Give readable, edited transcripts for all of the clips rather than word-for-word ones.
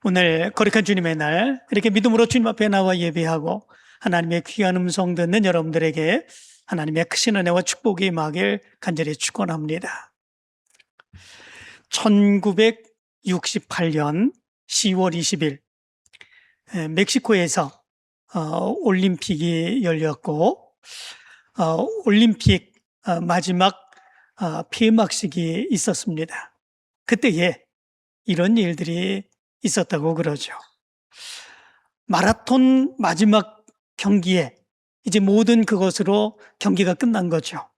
오늘 거룩한 주님의 날 이렇게 믿음으로 주님 앞에 나와 예배하고 하나님의 귀한 음성 듣는 여러분들에게 하나님의 크신 은혜와 축복이 임하길 간절히 축원합니다. 1968년 10월 20일 멕시코에서 올림픽이 열렸고 올림픽 마지막 폐막식이 있었습니다. 그때에 이런 일들이 있었다고 그러죠. 마라톤 마지막 경기에 이제 모든 그것으로 경기가 끝난 거죠.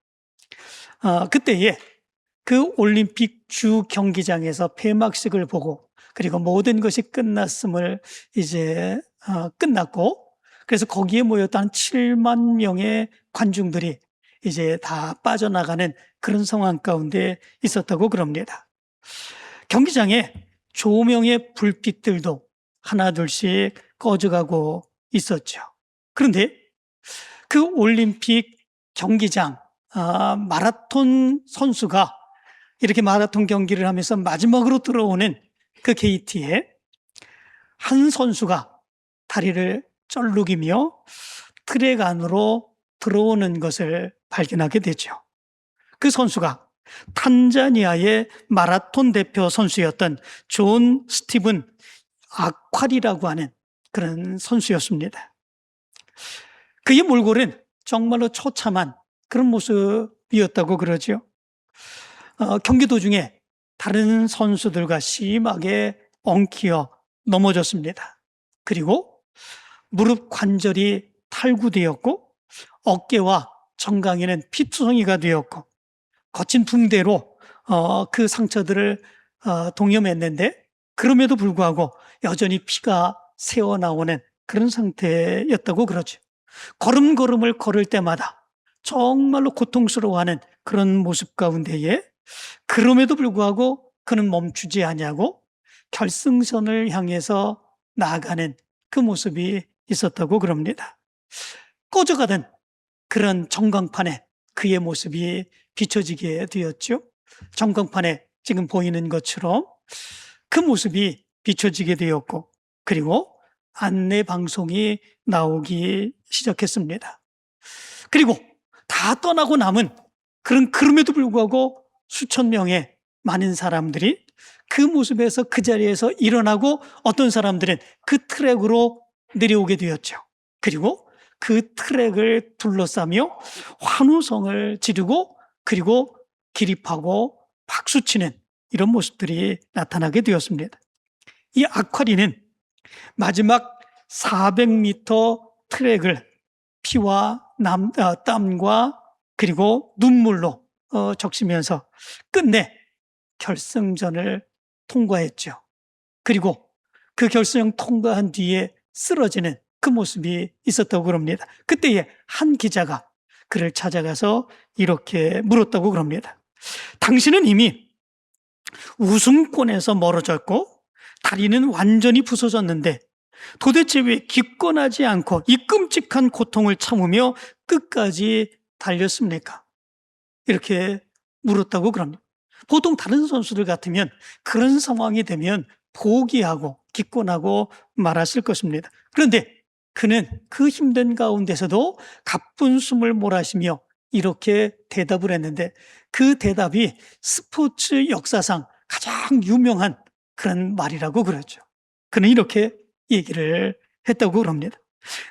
그때에 그 올림픽 주 경기장에서 폐막식을 보고 그리고 모든 것이 끝났음을 이제 끝났고 그래서 거기에 모였던 한 7만 명의 관중들이 이제 다 빠져나가는 그런 상황 가운데 있었다고 그럽니다. 경기장에 조명의 불빛들도 하나둘씩 꺼져가고 있었죠. 그런데 그 올림픽 경기장 마라톤 선수가 이렇게 마라톤 경기를 하면서 마지막으로 들어오는 그 게이트에 한 선수가 다리를 쩔룩이며 트랙 안으로 들어오는 것을 발견하게 되죠. 그 선수가 탄자니아의 마라톤 대표 선수였던 존 스티븐 아콰리라고 하는 그런 선수였습니다. 그의 몰골은 정말로 처참한 그런 모습이었다고 그러죠. 경기 도중에 다른 선수들과 심하게 엉키어 넘어졌습니다. 그리고 무릎 관절이 탈구되었고 어깨와 정강이는 피투성이가 되었고 거친 붕대로 그 상처들을 동여맸는데 그럼에도 불구하고 여전히 피가 새어나오는 그런 상태였다고 그러죠. 걸음걸음을 걸을 때마다 정말로 고통스러워하는 그런 모습 가운데에 그럼에도 불구하고 그는 멈추지 아니하고 결승선을 향해서 나아가는 그 모습이 있었다고 그럽니다. 꺼져가던 그런 전광판에 그의 모습이 비춰지게 되었죠. 전광판에 지금 보이는 것처럼 그 모습이 비춰지게 되었고 그리고 안내 방송이 나오기 시작했습니다. 그리고 다 떠나고 남은 그럼에도 불구하고 수천 명의 많은 사람들이 그 모습에서 그 자리에서 일어나고 어떤 사람들은 그 트랙으로 내려오게 되었죠. 그리고 그 트랙을 둘러싸며 환호성을 지르고 그리고 기립하고 박수치는 이런 모습들이 나타나게 되었습니다. 이 아콰리는 마지막 400m 트랙을 피와 땀과 그리고 눈물로 적시면서 끝내 결승전을 통과했죠. 그리고 그 결승전 통과한 뒤에 쓰러지는 그 모습이 있었다고 그럽니다. 그때에 한 기자가 그를 찾아가서 이렇게 물었다고 그럽니다. 당신은 이미 우승권에서 멀어졌고 다리는 완전히 부서졌는데 도대체 왜 기권하지 않고 이 끔찍한 고통을 참으며 끝까지 달렸습니까? 이렇게 물었다고 그럽니다. 보통 다른 선수들 같으면 그런 상황이 되면 포기하고 기권하고 말았을 것입니다. 그런데 그는 그 힘든 가운데서도 가쁜 숨을 몰아쉬며 이렇게 대답을 했는데 그 대답이 스포츠 역사상 가장 유명한 그런 말이라고 그러죠. 그는 이렇게 얘기를 했다고 그럽니다.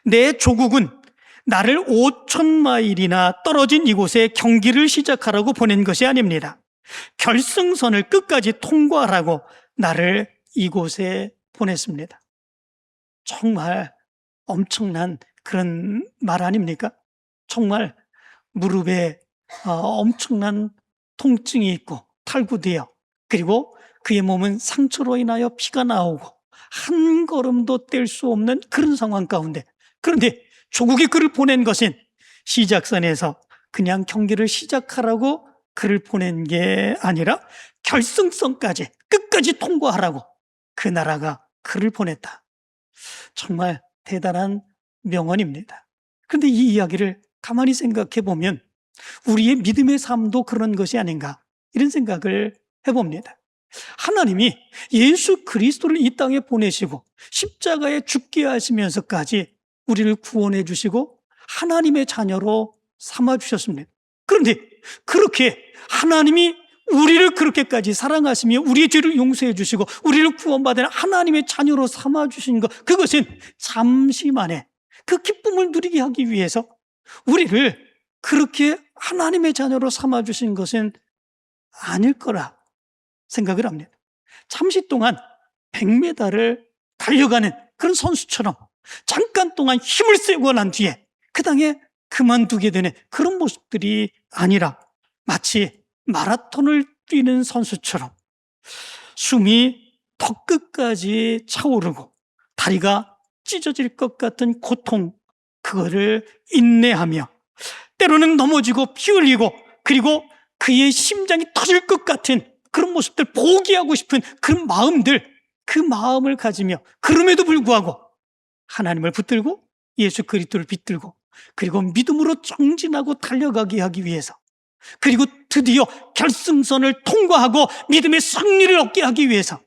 내 조국은 나를 5,000마일이나 떨어진 이곳에 경기를 시작하라고 보낸 것이 아닙니다. 결승선을 끝까지 통과하라고 나를 이곳에 보냈습니다. 정말 엄청난 그런 말 아닙니까? 정말 무릎에 엄청난 통증이 있고 탈구되어 그리고 그의 몸은 상처로 인하여 피가 나오고 한 걸음도 뗄 수 없는 그런 상황 가운데 그런데 조국이 그를 보낸 것은 시작선에서 그냥 경기를 시작하라고 그를 보낸 게 아니라 결승선까지 끝까지 통과하라고 그 나라가 그를 보냈다. 정말 대단한 명언입니다. 그런데 이 이야기를 가만히 생각해 보면 우리의 믿음의 삶도 그런 것이 아닌가 이런 생각을 해봅니다. 하나님이 예수 그리스도를 이 땅에 보내시고 십자가에 죽게 하시면서까지 우리를 구원해 주시고 하나님의 자녀로 삼아 주셨습니다. 그런데 그렇게 하나님이 우리를 그렇게까지 사랑하시며 우리의 죄를 용서해 주시고 우리를 구원받은 하나님의 자녀로 삼아 주신 것, 그것은 잠시만에 그 기쁨을 누리게 하기 위해서 우리를 그렇게 하나님의 자녀로 삼아 주신 것은 아닐 거라 생각을 합니다. 잠시 동안 100m를 달려가는 그런 선수처럼 잠깐 동안 힘을 쓰고 난 뒤에 그 당에 그만두게 되는 그런 모습들이 아니라 마치 마라톤을 뛰는 선수처럼 숨이 턱 끝까지 차오르고 다리가 찢어질 것 같은 고통, 그거를 인내하며 때로는 넘어지고 피 흘리고 그리고 그의 심장이 터질 것 같은 그런 모습들, 포기하고 싶은 그런 마음들, 그 마음을 가지며 그럼에도 불구하고 하나님을 붙들고 예수 그리스도를 붙들고 그리고 믿음으로 정진하고 달려가게 하기 위해서, 그리고 드디어 결승선을 통과하고 믿음의 승리를 얻게 하기 위해서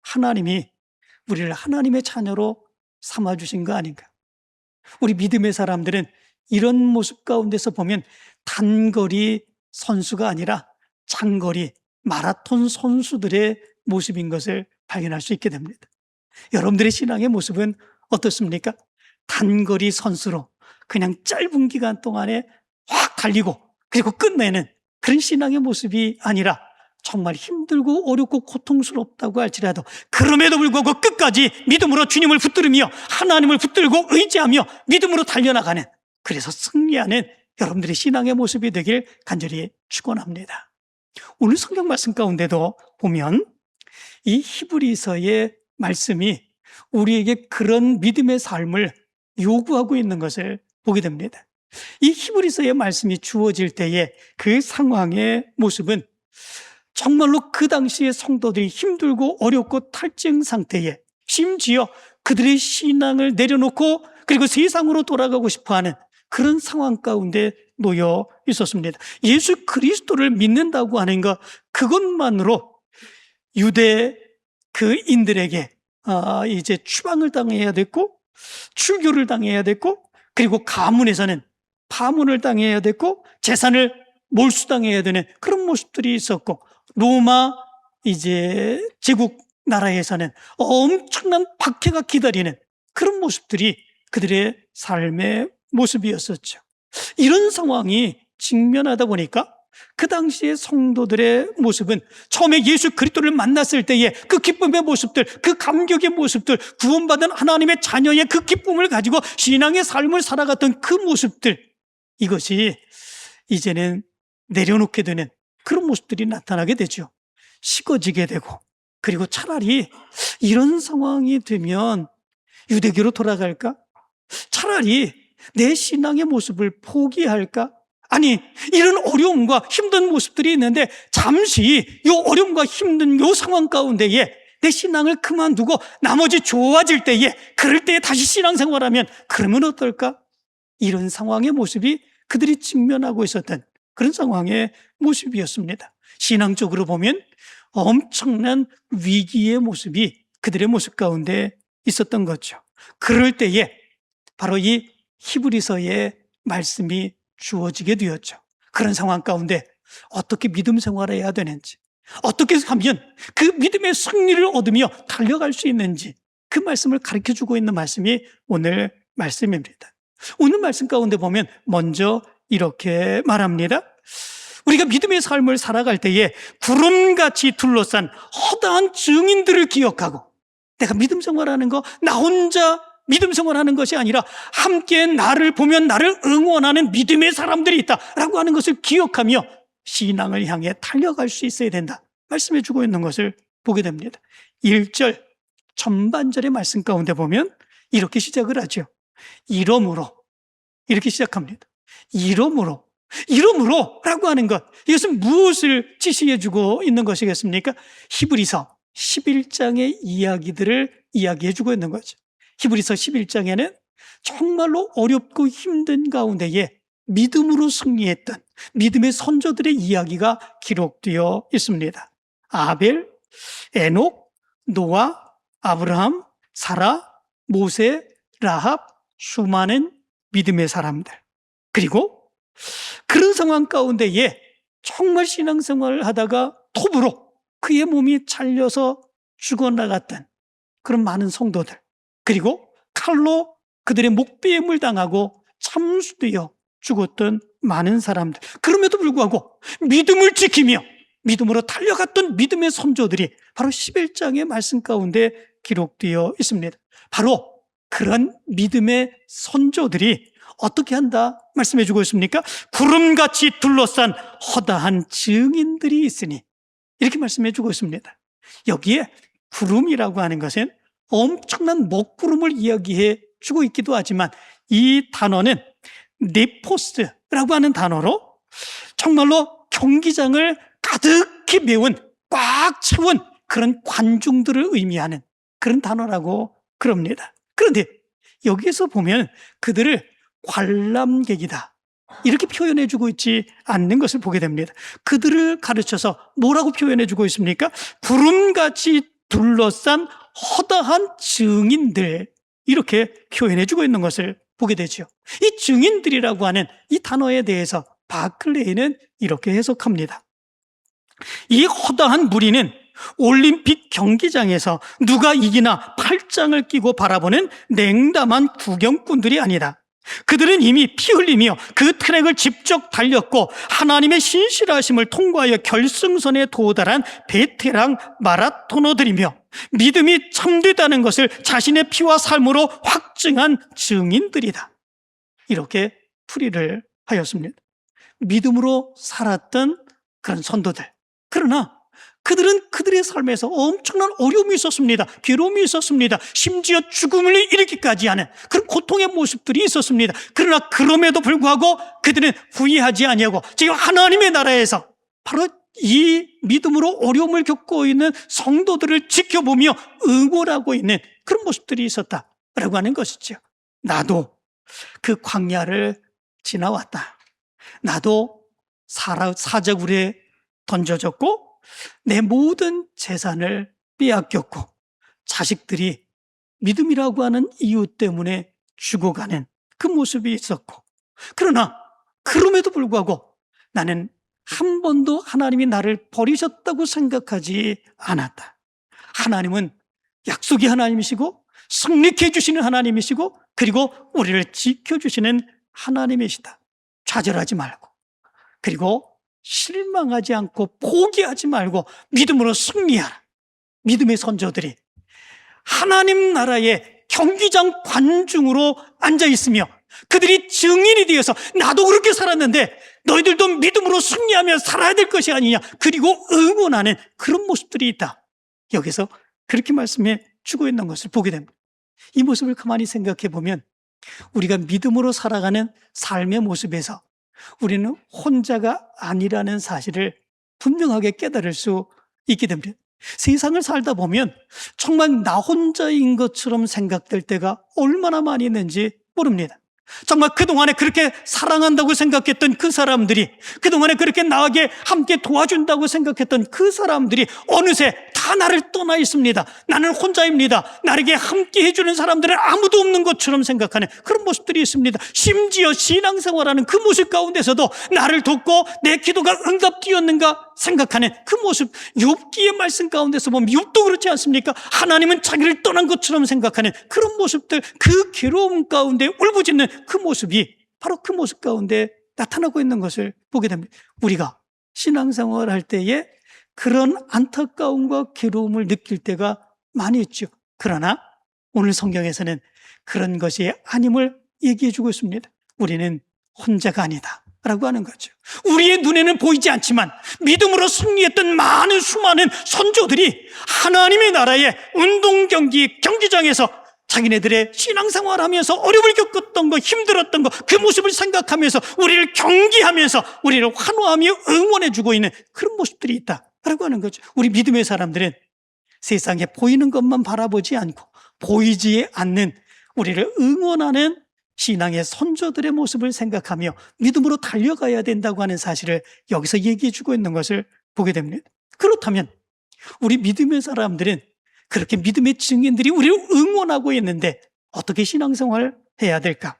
하나님이 우리를 하나님의 자녀로 삼아주신 거 아닌가. 우리 믿음의 사람들은 이런 모습 가운데서 보면 단거리 선수가 아니라 장거리 마라톤 선수들의 모습인 것을 발견할 수 있게 됩니다. 여러분들의 신앙의 모습은 어떻습니까? 단거리 선수로 그냥 짧은 기간 동안에 확 달리고 그리고 끝내는 그런 신앙의 모습이 아니라 정말 힘들고 어렵고 고통스럽다고 할지라도 그럼에도 불구하고 끝까지 믿음으로 주님을 붙들으며 하나님을 붙들고 의지하며 믿음으로 달려나가는, 그래서 승리하는 여러분들의 신앙의 모습이 되길 간절히 축원합니다. 오늘 성경 말씀 가운데도 보면 이 히브리서의 말씀이 우리에게 그런 믿음의 삶을 요구하고 있는 것을 보게 됩니다. 이 히브리서의 말씀이 주어질 때에 그 상황의 모습은 정말로 그 당시의 성도들이 힘들고 어렵고 탈증 상태에 심지어 그들의 신앙을 내려놓고 그리고 세상으로 돌아가고 싶어하는 그런 상황 가운데 놓여 있었습니다. 예수 그리스도를 믿는다고 하는 것, 그것만으로 유대 그인들에게 이제 추방을 당해야 됐고 출교를 당해야 됐고 그리고 가문에서는 파문을 당해야 됐고 재산을 몰수당해야 되는 그런 모습들이 있었고, 로마 이제 제국 나라에서는 엄청난 박해가 기다리는 그런 모습들이 그들의 삶의 모습이었었죠. 이런 상황이 직면하다 보니까 그 당시의 성도들의 모습은 처음에 예수 그리스도를 만났을 때의 그 기쁨의 모습들, 그 감격의 모습들, 구원받은 하나님의 자녀의 그 기쁨을 가지고 신앙의 삶을 살아갔던 그 모습들, 이것이 이제는 내려놓게 되는 그런 모습들이 나타나게 되죠. 식어지게 되고, 그리고 차라리 이런 상황이 되면 유대교로 돌아갈까? 차라리 내 신앙의 모습을 포기할까? 아니, 이런 어려움과 힘든 모습들이 있는데 잠시 이 어려움과 힘든 이 상황 가운데에 내 신앙을 그만두고 나머지 좋아질 때에, 그럴 때에 다시 신앙생활하면 그러면 어떨까? 이런 상황의 모습이 그들이 직면하고 있었던 그런 상황의 모습이었습니다. 신앙적으로 보면 엄청난 위기의 모습이 그들의 모습 가운데 있었던 거죠. 그럴 때에 바로 이 히브리서의 말씀이 주어지게 되었죠. 그런 상황 가운데 어떻게 믿음 생활을 해야 되는지, 어떻게 하면 그 믿음의 승리를 얻으며 달려갈 수 있는지, 그 말씀을 가르쳐주고 있는 말씀이 오늘 말씀입니다. 오늘 말씀 가운데 보면 먼저 이렇게 말합니다. 우리가 믿음의 삶을 살아갈 때에 구름같이 둘러싼 허다한 증인들을 기억하고, 내가 믿음 생활하는 거 나 혼자 믿음 생활하는 것이 아니라 함께 나를 보면 나를 응원하는 믿음의 사람들이 있다라고 하는 것을 기억하며 신앙을 향해 달려갈 수 있어야 된다 말씀해 주고 있는 것을 보게 됩니다. 1절 전반절의 말씀 가운데 보면 이렇게 시작을 하죠. 이러므로, 이렇게 시작합니다. 이러므로 라고 하는 것, 이것은 무엇을 지시해 주고 있는 것이겠습니까? 히브리서 11장의 이야기들을 이야기해 주고 있는 거죠. 히브리서 11장에는 정말로 어렵고 힘든 가운데에 믿음으로 승리했던 믿음의 선조들의 이야기가 기록되어 있습니다. 아벨, 에녹, 노아, 아브라함, 사라, 모세, 라합, 수많은 믿음의 사람들. 그리고 그런 상황 가운데에 정말 신앙생활을 하다가 톱으로 그의 몸이 잘려서 죽어나갔던 그런 많은 성도들. 그리고 칼로 그들의 목베임을 당하고 참수되어 죽었던 많은 사람들. 그럼에도 불구하고 믿음을 지키며 믿음으로 달려갔던 믿음의 선조들이 바로 11장의 말씀 가운데 기록되어 있습니다. 바로 그런 믿음의 선조들이 어떻게 한다 말씀해 주고 있습니까? 구름같이 둘러싼 허다한 증인들이 있으니, 이렇게 말씀해 주고 있습니다. 여기에 구름이라고 하는 것은 엄청난 먹구름을 이야기해 주고 있기도 하지만, 이 단어는 네포스라고 하는 단어로 정말로 경기장을 가득히 메운, 꽉 채운 그런 관중들을 의미하는 그런 단어라고 그럽니다. 그런데 여기에서 보면 그들을 관람객이다 이렇게 표현해 주고 있지 않는 것을 보게 됩니다. 그들을 가르쳐서 뭐라고 표현해 주고 있습니까? 구름같이 둘러싼 허다한 증인들, 이렇게 표현해 주고 있는 것을 보게 되죠. 이 증인들이라고 하는 이 단어에 대해서 바클레이는 이렇게 해석합니다. 이 허다한 무리는 올림픽 경기장에서 누가 이기나 팔짱을 끼고 바라보는 냉담한 구경꾼들이 아니다. 그들은 이미 피 흘리며 그 트랙을 직접 달렸고 하나님의 신실하심을 통과하여 결승선에 도달한 베테랑 마라토너들이며 믿음이 참되다는 것을 자신의 피와 삶으로 확증한 증인들이다. 이렇게 풀이를 하였습니다. 믿음으로 살았던 그런 선도들. 그러나 그들은 그들의 삶에서 엄청난 어려움이 있었습니다. 괴로움이 있었습니다. 심지어 죽음을 이르기까지 하는 그런 고통의 모습들이 있었습니다. 그러나 그럼에도 불구하고 그들은 후회하지 아니하고 지금 하나님의 나라에서 바로 이 믿음으로 어려움을 겪고 있는 성도들을 지켜보며 응원하고 있는 그런 모습들이 있었다라고 하는 것이죠. 나도 그 광야를 지나왔다. 나도 사자굴에 던져졌고 내 모든 재산을 빼앗겼고 자식들이 믿음이라고 하는 이유 때문에 죽어가는 그 모습이 있었고, 그러나 그럼에도 불구하고 나는 한 번도 하나님이 나를 버리셨다고 생각하지 않았다. 하나님은 약속의 하나님이시고 성립해 주시는 하나님이시고 그리고 우리를 지켜주시는 하나님이시다. 좌절하지 말고, 그리고 실망하지 않고 포기하지 말고 믿음으로 승리하라. 믿음의 선조들이 하나님 나라의 경기장 관중으로 앉아 있으며 그들이 증인이 되어서 나도 그렇게 살았는데 너희들도 믿음으로 승리하며 살아야 될 것이 아니냐, 그리고 응원하는 그런 모습들이 있다. 여기서 그렇게 말씀해 주고 있는 것을 보게 됩니다. 이 모습을 가만히 생각해 보면 우리가 믿음으로 살아가는 삶의 모습에서 우리는 혼자가 아니라는 사실을 분명하게 깨달을 수 있게 됩니다. 세상을 살다 보면 정말 나 혼자인 것처럼 생각될 때가 얼마나 많이 있는지 모릅니다. 정말 그동안에 그렇게 사랑한다고 생각했던 그 사람들이, 그동안에 그렇게 나에게 함께 도와준다고 생각했던 그 사람들이 어느새 다 나를 떠나 있습니다. 나는 혼자입니다. 나에게 함께 해주는 사람들은 아무도 없는 것처럼 생각하는 그런 모습들이 있습니다. 심지어 신앙생활하는 그 모습 가운데서도 나를 돕고 내 기도가 응답되었는가 생각하는 그 모습, 욥기의 말씀 가운데서 보면 욥도 그렇지 않습니까? 하나님은 자기를 떠난 것처럼 생각하는 그런 모습들, 그 괴로움 가운데 울부짖는 그 모습이 바로 그 모습 가운데 나타나고 있는 것을 보게 됩니다. 우리가 신앙생활을 할 때에 그런 안타까움과 괴로움을 느낄 때가 많이 있죠. 그러나 오늘 성경에서는 그런 것이 아님을 얘기해 주고 있습니다. 우리는 혼자가 아니다 라고 하는 거죠. 우리의 눈에는 보이지 않지만 믿음으로 승리했던 많은 수많은 선조들이 하나님의 나라의 운동 경기장에서 자기네들의 신앙생활을 하면서 어려움을 겪었던 거, 힘들었던 거, 그 모습을 생각하면서 우리를 경기하면서 우리를 환호하며 응원해 주고 있는 그런 모습들이 있다라고 하는 거죠. 우리 믿음의 사람들은 세상에 보이는 것만 바라보지 않고 보이지 않는 우리를 응원하는 신앙의 선조들의 모습을 생각하며 믿음으로 달려가야 된다고 하는 사실을 여기서 얘기해 주고 있는 것을 보게 됩니다. 그렇다면 우리 믿음의 사람들은 그렇게 믿음의 증인들이 우리를 응원하고 있는데 어떻게 신앙생활을 해야 될까?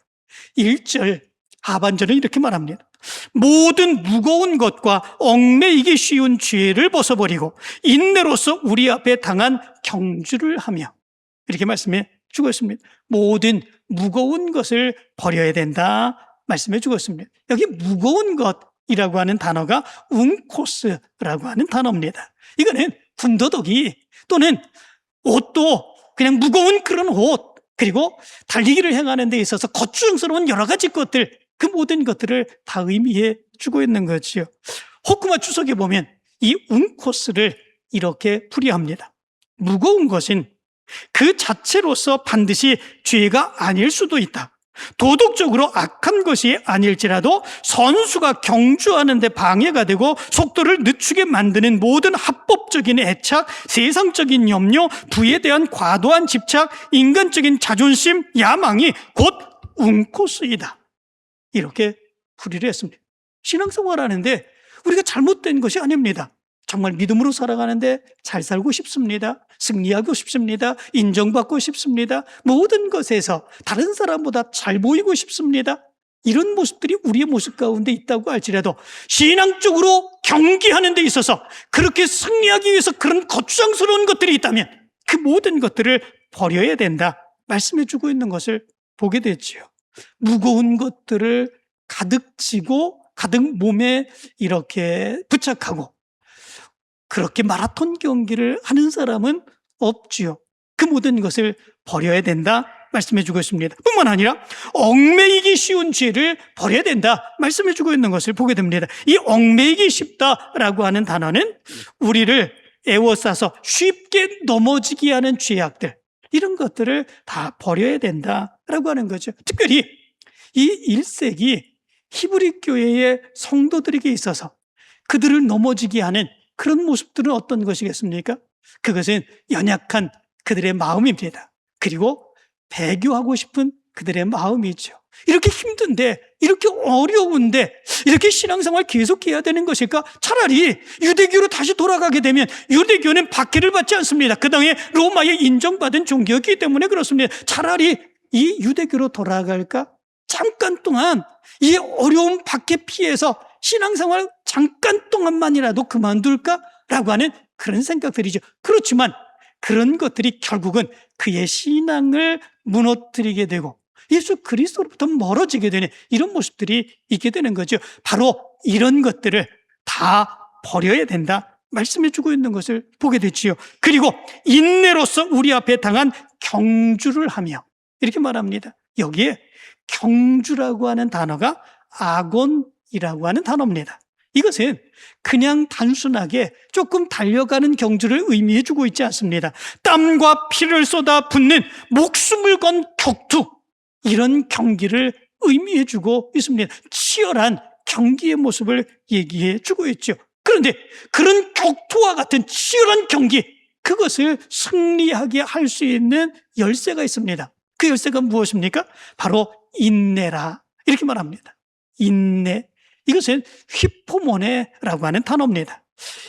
1절 하반절은 이렇게 말합니다. 모든 무거운 것과 얽매이기 쉬운 죄를 벗어버리고 인내로서 우리 앞에 당한 경주를 하며, 이렇게 말씀해 주고 있습니다. 모든 무거운 것을 버려야 된다 말씀해 주고 있습니다. 여기 무거운 것이라고 하는 단어가 웅코스라고 하는 단어입니다. 이거는 군더더기 또는 옷도 그냥 무거운 그런 옷, 그리고 달리기를 행하는 데 있어서 거추장스러운 여러 가지 것들, 그 모든 것들을 다 의미해 주고 있는 거지요. 호쿠마 주석에 보면 이 웅코스를 이렇게 풀이합니다. 무거운 것은 그 자체로서 반드시 죄가 아닐 수도 있다. 도덕적으로 악한 것이 아닐지라도 선수가 경주하는 데 방해가 되고 속도를 늦추게 만드는 모든 합법적인 애착, 세상적인 염려, 부에 대한 과도한 집착, 인간적인 자존심, 야망이 곧 웅코스이다. 이렇게 풀이를 했습니다. 신앙생활 하는데 우리가 잘못된 것이 아닙니다. 정말 믿음으로 살아가는데 잘 살고 싶습니다. 승리하고 싶습니다. 인정받고 싶습니다. 모든 것에서 다른 사람보다 잘 보이고 싶습니다. 이런 모습들이 우리의 모습 가운데 있다고 할지라도 신앙적으로 경기하는 데 있어서 그렇게 승리하기 위해서 그런 거추장스러운 것들이 있다면 그 모든 것들을 버려야 된다 말씀해 주고 있는 것을 보게 되지요. 무거운 것들을 가득 지고 가득 몸에 이렇게 부착하고 그렇게 마라톤 경기를 하는 사람은 없지요. 그 모든 것을 버려야 된다 말씀해 주고 있습니다. 뿐만 아니라 얽매이기 쉬운 죄를 버려야 된다 말씀해 주고 있는 것을 보게 됩니다. 이 얽매이기 쉽다라고 하는 단어는 우리를 애워싸서 쉽게 넘어지게 하는 죄악들, 이런 것들을 다 버려야 된다라고 하는 거죠. 특별히 이 1세기 히브리 교회의 성도들에게 있어서 그들을 넘어지게 하는 그런 모습들은 어떤 것이겠습니까? 그것은 연약한 그들의 마음입니다. 그리고 배교하고 싶은 그들의 마음이죠. 이렇게 힘든데, 이렇게 어려운데 이렇게 신앙생활 계속해야 되는 것일까? 차라리 유대교로 다시 돌아가게 되면, 유대교는 박해를 받지 않습니다. 그 당에 로마에 인정받은 종교였기 때문에 그렇습니다. 차라리 이 유대교로 돌아갈까? 잠깐 동안 이 어려운 박해 피해서 신앙생활 잠깐 동안만이라도 그만둘까? 라고 하는 그런 생각들이죠. 그렇지만 그런 것들이 결국은 그의 신앙을 무너뜨리게 되고 예수 그리스도로부터 멀어지게 되는 이런 모습들이 있게 되는 거죠. 바로 이런 것들을 다 버려야 된다 말씀해 주고 있는 것을 보게 되지요. 그리고 인내로서 우리 앞에 당한 경주를 하며, 이렇게 말합니다. 여기에 경주라고 하는 단어가 아곤이라고 하는 단어입니다. 이것은 그냥 단순하게 조금 달려가는 경주를 의미해 주고 있지 않습니다. 땀과 피를 쏟아 붓는 목숨을 건 격투, 이런 경기를 의미해 주고 있습니다. 치열한 경기의 모습을 얘기해 주고 있죠. 그런데 그런 격투와 같은 치열한 경기, 그것을 승리하게 할 수 있는 열쇠가 있습니다. 그 열쇠가 무엇입니까? 바로 인내라, 이렇게 말합니다. 인내, 이것은 휘포모네라고 하는 단어입니다.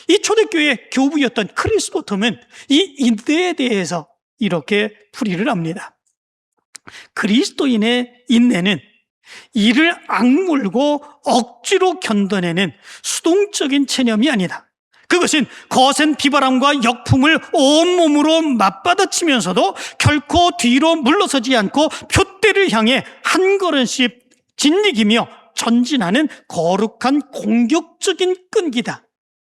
이 초대교회 교부였던 크리스토톰은 이 인내에 대해서 이렇게 풀이를 합니다. 그리스도인의 인내는 이를 악물고 억지로 견뎌내는 수동적인 체념이 아니다. 그것은 거센 비바람과 역풍을 온몸으로 맞받아치면서도 결코 뒤로 물러서지 않고 표대를 향해 한 걸음씩 진리기며 전진하는 거룩한 공격적인 끈기다,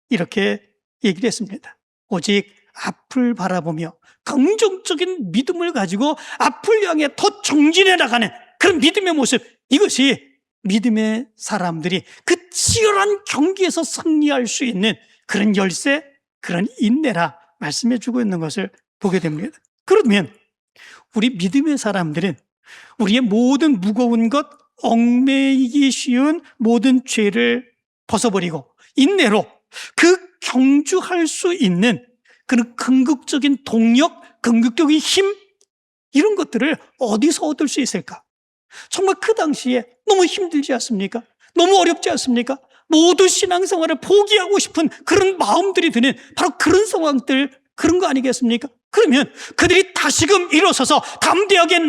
이렇게 얘기를 했습니다. 오직 앞을 바라보며 긍정적인 믿음을 가지고 앞을 향해 더 정진해 나가는 그런 믿음의 모습, 이것이 믿음의 사람들이 그 치열한 경기에서 승리할 수 있는 그런 열쇠, 그런 인내라 말씀해 주고 있는 것을 보게 됩니다. 그러면 우리 믿음의 사람들은 우리의 모든 무거운 것, 얽매이기 쉬운 모든 죄를 벗어버리고 인내로 그 경주할 수 있는 그런 긍극적인 동력, 긍극적인 힘, 이런 것들을 어디서 얻을 수 있을까? 정말 그 당시에 너무 힘들지 않습니까? 너무 어렵지 않습니까? 모두 신앙생활을 포기하고 싶은 그런 마음들이 드는 바로 그런 상황들, 그런 거 아니겠습니까? 그러면 그들이 다시금 일어서서 담대하게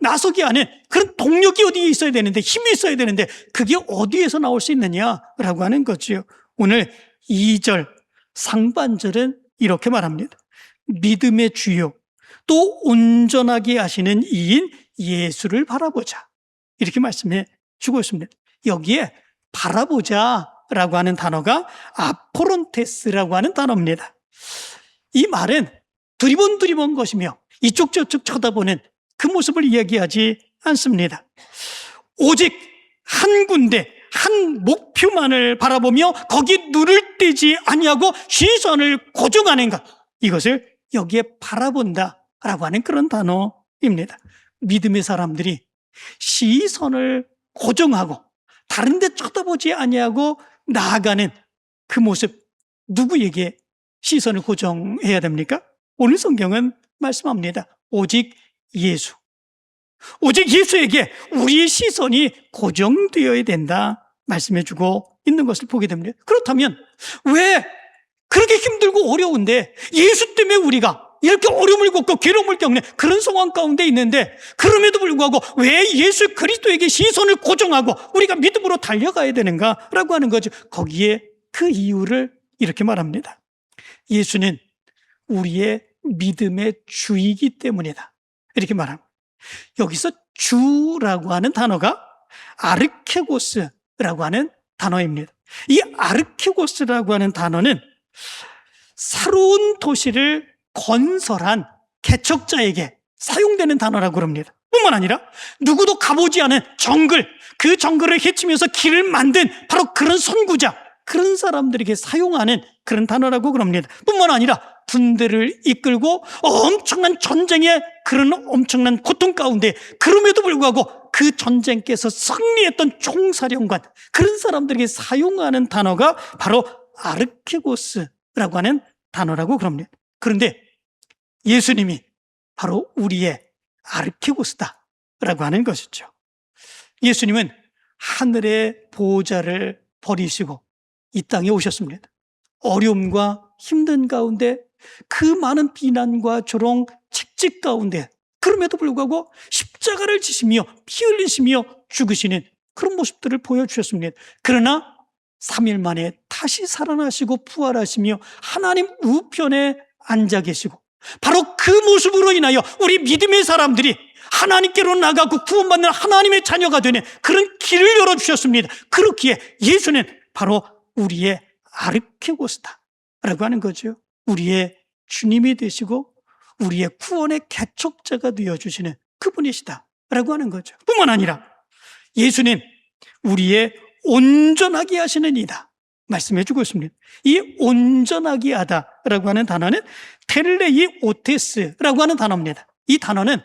나서게 하는 그런 동력이 어디에 있어야 되는데, 힘이 있어야 되는데, 그게 어디에서 나올 수 있느냐라고 하는 거죠. 오늘 2절 상반절은 이렇게 말합니다. 믿음의 주요 또 온전하게 하시는 이인 예수를 바라보자, 이렇게 말씀해 주고 있습니다. 여기에 바라보자라고 하는 단어가 아포론테스라고 하는 단어입니다. 이 말은 두리번 것이며 이쪽 저쪽 쳐다보는 그 모습을 이야기하지 않습니다. 오직 한 군데, 한 목표만을 바라보며 거기 눈을 떼지 아니하고 시선을 고정하는 것, 이것을 여기에 바라본다라고 하는 그런 단어입니다. 믿음의 사람들이 시선을 고정하고 다른 데 쳐다보지 아니하고 나아가는 그 모습, 누구에게 시선을 고정해야 됩니까? 오늘 성경은 말씀합니다. 오직 예수. 오직 예수에게 우리의 시선이 고정되어야 된다 말씀해 주고 있는 것을 보게 됩니다. 그렇다면 왜 그렇게 힘들고 어려운데 예수 때문에 우리가 이렇게 어려움을 겪고 괴로움을 겪는 그런 상황 가운데 있는데, 그럼에도 불구하고 왜 예수 그리스도에게 시선을 고정하고 우리가 믿음으로 달려가야 되는가라고 하는 거죠. 거기에 그 이유를 이렇게 말합니다. 예수는 우리의 믿음의 주이기 때문이다, 이렇게 말합니다. 여기서 주라고 하는 단어가 아르케고스라고 하는 단어입니다. 이 아르케고스라고 하는 단어는 새로운 도시를 건설한 개척자에게 사용되는 단어라고 그럽니다. 뿐만 아니라 누구도 가보지 않은 정글, 그 정글을 헤치면서 길을 만든 바로 그런 선구자, 그런 사람들에게 사용하는 그런 단어라고 그럽니다. 뿐만 아니라 군대를 이끌고 엄청난 전쟁의 그런 엄청난 고통 가운데, 그럼에도 불구하고 그 전쟁께서 승리했던 총사령관, 그런 사람들에게 사용하는 단어가 바로 아르케고스라고 하는 단어라고 그럽니다. 그런데 예수님이 바로 우리의 아르케고스다라고 하는 것이죠. 예수님은 하늘의 보호자를 버리시고 이 땅에 오셨습니다. 어려움과 힘든 가운데, 그 많은 비난과 조롱, 책찍 가운데, 그럼에도 불구하고 십자가를 지시며 피 흘리시며 죽으시는 그런 모습들을 보여주셨습니다. 그러나 3일 만에 다시 살아나시고 부활하시며 하나님 우편에 앉아 계시고, 바로 그 모습으로 인하여 우리 믿음의 사람들이 하나님께로 나가고 구원받는 하나님의 자녀가 되는 그런 길을 열어주셨습니다. 그렇기에 예수는 바로 우리의 아르케고스다라고 하는 거죠. 우리의 주님이 되시고 우리의 구원의 개척자가 되어주시는 그분이시다라고 하는 거죠. 뿐만 아니라 예수는 우리의 온전하게 하시는 이다 말씀해 주고 있습니다. 이 온전하게 하다라고 하는 단어는 텔레이 오테스라고 하는 단어입니다. 이 단어는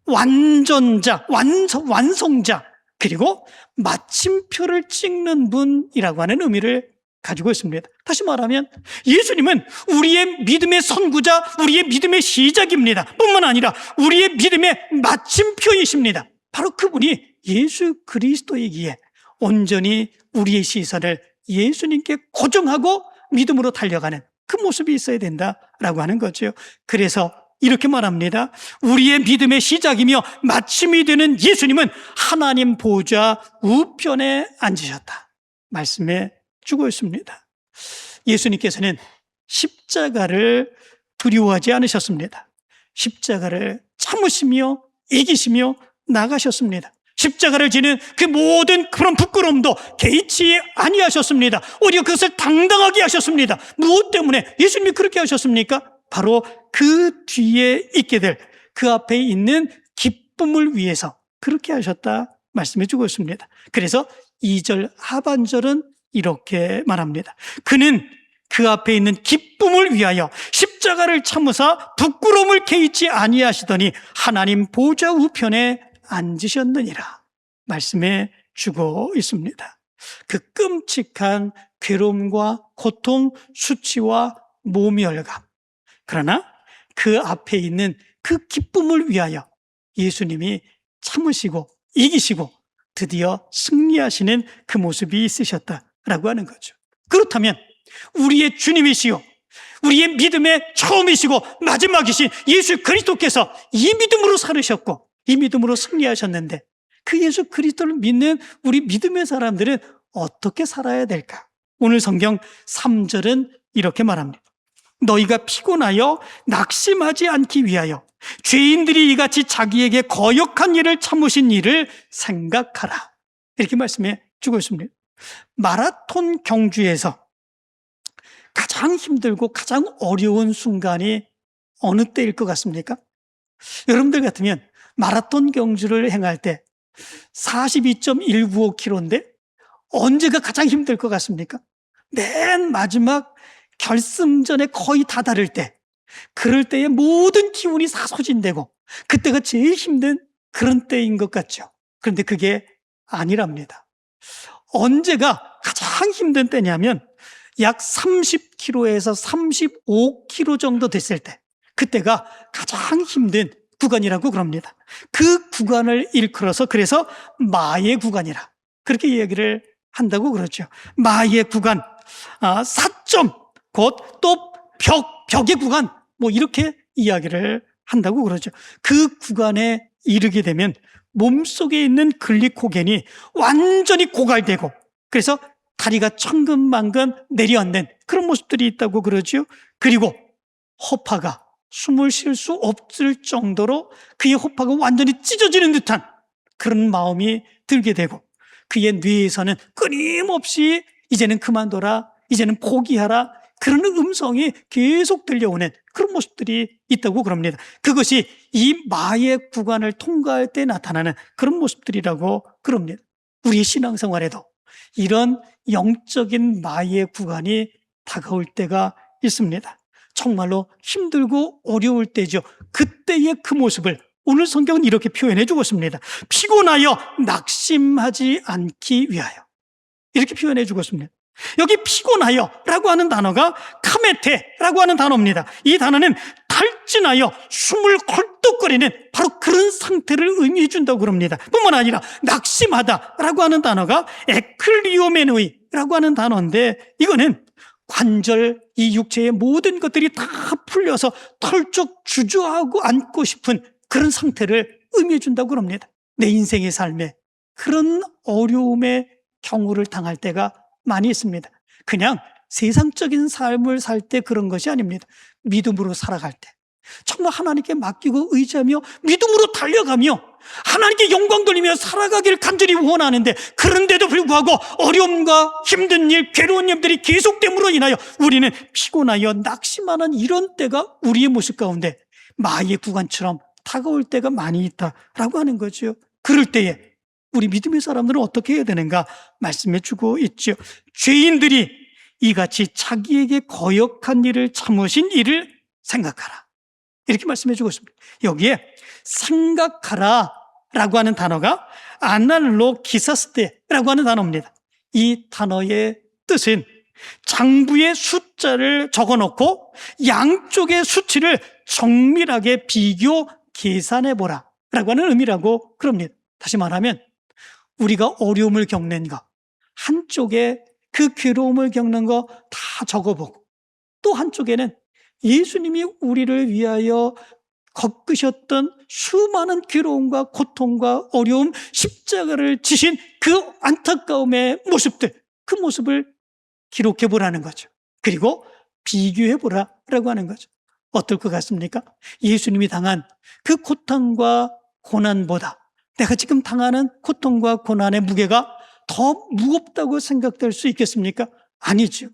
완전자, 완성자, 그리고 마침표를 찍는 분이라고 하는 의미를 가지고 있습니다. 다시 말하면 예수님은 우리의 믿음의 선구자, 우리의 믿음의 시작입니다. 뿐만 아니라 우리의 믿음의 마침표이십니다. 바로 그분이 예수 그리스도이기에 온전히 우리의 시선을 예수님께 고정하고 믿음으로 달려가는 그 모습이 있어야 된다라고 하는 거죠. 그래서 이렇게 말합니다. 우리의 믿음의 시작이며 마침이 되는 예수님은 하나님 보좌 우편에 앉으셨다 말씀해 주고 있습니다. 예수님께서는 십자가를 두려워하지 않으셨습니다. 십자가를 참으시며 이기시며 나가셨습니다. 십자가를 지는 그 모든 그런 부끄러움도 개의치 아니하셨습니다. 오히려 그것을 당당하게 하셨습니다. 무엇 때문에 예수님이 그렇게 하셨습니까? 바로 그 뒤에 있게 될 그 앞에 있는 기쁨을 위해서 그렇게 하셨다 말씀해 주고 있습니다. 그래서 2절 하반절은 이렇게 말합니다. 그는 그 앞에 있는 기쁨을 위하여 십자가를 참으사 부끄러움을 개의치 아니하시더니 하나님 보좌 우편에 앉으셨느니라 말씀해 주고 있습니다. 그 끔찍한 괴로움과 고통, 수치와 모멸감, 그러나 그 앞에 있는 그 기쁨을 위하여 예수님이 참으시고 이기시고 드디어 승리하시는 그 모습이 있으셨다 라고 하는 거죠. 그렇다면 우리의 주님이시요 우리의 믿음의 처음이시고 마지막이신 예수 그리스도께서 이 믿음으로 살으셨고 이 믿음으로 승리하셨는데 그 예수 그리스도를 믿는 우리 믿음의 사람들은 어떻게 살아야 될까? 오늘 성경 3절은 이렇게 말합니다. 너희가 피곤하여 낙심하지 않기 위하여 죄인들이 이같이 자기에게 거역한 일을 참으신 일을 생각하라. 이렇게 말씀해 주고 있습니다. 마라톤 경주에서 가장 힘들고 가장 어려운 순간이 어느 때일 것 같습니까? 여러분들 같으면 마라톤 경주를 행할 때 42.195km인데 언제가 가장 힘들 것 같습니까? 맨 마지막 결승전에 거의 다다를 때, 그럴 때에 모든 기운이 사소진되고 그때가 제일 힘든 그런 때인 것 같죠. 그런데 그게 아니랍니다. 언제가 가장 힘든 때냐면 약 30km에서 35km 정도 됐을 때, 그때가 가장 힘든 구간이라고 그럽니다. 그 구간을 일컬어서 그래서 마의 구간이라 그렇게 이야기를 한다고 그러죠. 마의 구간, 4점, 곧 또 벽의 구간, 뭐 이렇게 이야기를 한다고 그러죠. 그 구간에 이르게 되면 몸속에 있는 글리코겐이 완전히 고갈되고 그래서 다리가 천근만근 내려앉는 그런 모습들이 있다고 그러죠. 그리고 허파가 숨을 쉴 수 없을 정도로 그의 허파가 완전히 찢어지는 듯한 그런 마음이 들게 되고 그의 뇌에서는 끊임없이 이제는 그만둬라, 이제는 포기하라, 그런 음성이 계속 들려오는 그런 모습들이 있다고 그럽니다. 그것이 이 마의 구간을 통과할 때 나타나는 그런 모습들이라고 그럽니다. 우리의 신앙생활에도 이런 영적인 마의 구간이 다가올 때가 있습니다. 정말로 힘들고 어려울 때죠. 그때의 그 모습을 오늘 성경은 이렇게 표현해 주고 있습니다. 피곤하여 낙심하지 않기 위하여. 이렇게 표현해 주고 있습니다. 여기 피곤하여 라고 하는 단어가 카메테라고 하는 단어입니다. 이 단어는 탈진하여 숨을 헐떡거리는 바로 그런 상태를 의미해 준다고 그럽니다. 뿐만 아니라 낙심하다 라고 하는 단어가 에클리오메노이라고 하는 단어인데 이거는 관절, 이 육체의 모든 것들이 다 풀려서 털쩍 주저하고 앉고 싶은 그런 상태를 의미해 준다고 그럽니다. 내 인생의 삶에 그런 어려움의 경우를 당할 때가 많이 있습니다. 그냥 세상적인 삶을 살 때 그런 것이 아닙니다. 믿음으로 살아갈 때 정말 하나님께 맡기고 의지하며 믿음으로 달려가며 하나님께 영광 돌리며 살아가기를 간절히 원하는데 그런데도 불구하고 어려움과 힘든 일, 괴로운 일들이 계속됨으로 인하여 우리는 피곤하여 낙심하는 이런 때가 우리의 모습 가운데 마의 구간처럼 다가올 때가 많이 있다라고 하는 거죠. 그럴 때에 우리 믿음의 사람들은 어떻게 해야 되는가 말씀해 주고 있죠. 죄인들이 이같이 자기에게 거역한 일을 참으신 일을 생각하라. 이렇게 말씀해 주고 있습니다. 여기에 생각하라 라고 하는 단어가 아날로기사스테라고 하는 단어입니다. 이 단어의 뜻은 장부의 숫자를 적어놓고 양쪽의 수치를 정밀하게 비교 계산해 보라 라고 하는 의미라고 그럽니다. 다시 말하면 우리가 어려움을 겪는 거, 한쪽에 그 괴로움을 겪는 거 다 적어보고 또 한쪽에는 예수님이 우리를 위하여 겪으셨던 수많은 괴로움과 고통과 어려움, 십자가를 지신 그 안타까움의 모습들, 그 모습을 기록해 보라는 거죠. 그리고 비교해 보라라고 하는 거죠. 어떨 것 같습니까? 예수님이 당한 그 고통과 고난보다 내가 지금 당하는 고통과 고난의 무게가 더 무겁다고 생각될 수 있겠습니까? 아니죠.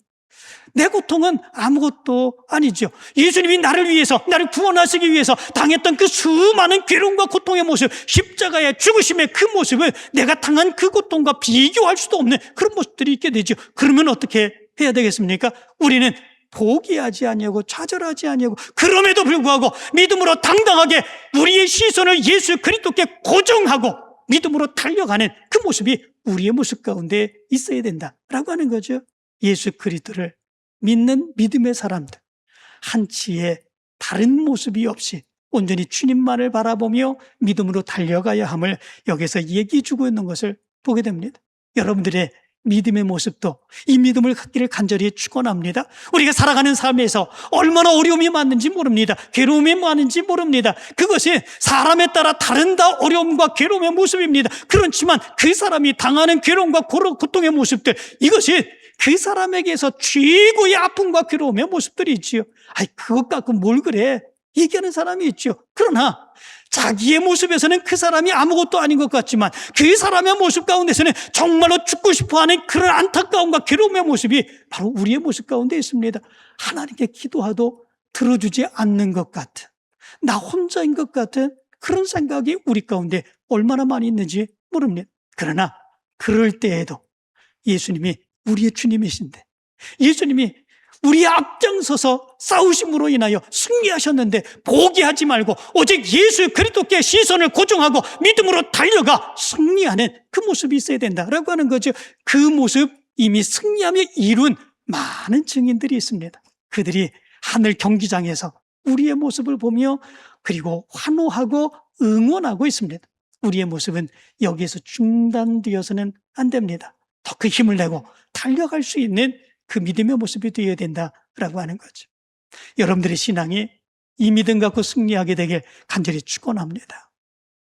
내 고통은 아무것도 아니죠. 예수님이 나를 위해서, 나를 구원하시기 위해서 당했던 그 수많은 괴로움과 고통의 모습, 십자가의 죽으심의 그 모습을 내가 당한 그 고통과 비교할 수도 없는 그런 모습들이 있게 되죠. 그러면 어떻게 해야 되겠습니까? 우리는 포기하지 아니하고 좌절하지 아니하고 그럼에도 불구하고 믿음으로 당당하게 우리의 시선을 예수 그리스도께 고정하고 믿음으로 달려가는 그 모습이 우리의 모습 가운데 있어야 된다라고 하는 거죠. 예수 그리스도를 믿는 믿음의 사람들, 한치의 다른 모습이 없이 온전히 주님만을 바라보며 믿음으로 달려가야 함을 여기서 얘기해 주고 있는 것을 보게 됩니다. 여러분들의 믿음의 모습도 이 믿음을 갖기를 간절히 축원합니다. 우리가 살아가는 삶에서 얼마나 어려움이 많은지 모릅니다. 괴로움이 많은지 모릅니다. 그것이 사람에 따라 다른다 어려움과 괴로움의 모습입니다. 그렇지만 그 사람이 당하는 괴로움과 고통의 모습들, 이것이 그 사람에게서 최고의 아픔과 괴로움의 모습들이 있지요. 아이, 그것 갖고 뭘 그래? 얘기하는 사람이 있죠. 그러나 자기의 모습에서는 그 사람이 아무것도 아닌 것 같지만 그 사람의 모습 가운데서는 정말로 죽고 싶어하는 그런 안타까움과 괴로움의 모습이 바로 우리의 모습 가운데 있습니다. 하나님께 기도하도 들어주지 않는 것 같은, 나 혼자인 것 같은 그런 생각이 우리 가운데 얼마나 많이 있는지 모릅니다. 그러나 그럴 때에도 예수님이 우리의 주님이신데, 예수님이 우리의 앞장서서 싸우심으로 인하여 승리하셨는데 포기하지 말고 오직 예수 그리스도께 시선을 고정하고 믿음으로 달려가 승리하는 그 모습이 있어야 된다라고 하는 거죠. 그 모습, 이미 승리하며 이룬 많은 증인들이 있습니다. 그들이 하늘 경기장에서 우리의 모습을 보며 그리고 환호하고 응원하고 있습니다. 우리의 모습은 여기에서 중단되어서는 안 됩니다. 더 큰 힘을 내고 달려갈 수 있는 그 믿음의 모습이 되어야 된다라고 하는 거죠. 여러분들의 신앙이 이 믿음 갖고 승리하게 되길 간절히 축원합니다.